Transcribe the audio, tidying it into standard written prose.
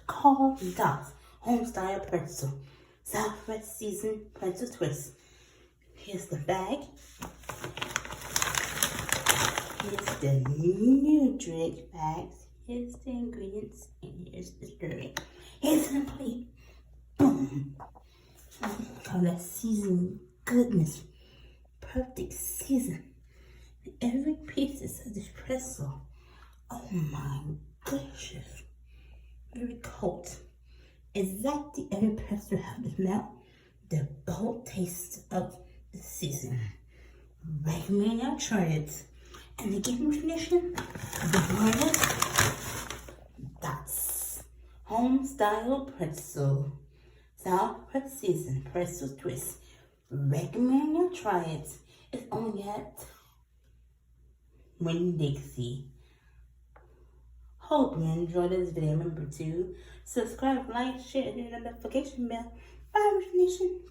called Dots Homestyle Pretzel. Southwest Season Pretzel Twist. Here's the bag. Here's the nutrient bags. Here's the ingredients. And here's the stirring. Here's the plate. Boom. Call that season goodness. Perfect season. Every piece of this pretzel. Oh my gracious. Very cold. Exactly every pretzel have the smell, the bold taste of the season. Recommend y'all try it. And the game tradition, the brand, that's home style pretzel. Southwest Season Pretzel Twist. Recommend you try it. It's only at Winn-Dixie. Hope you enjoyed this video. Remember to subscribe, like, share, and hit the notification bell. Bye, Rich Nation.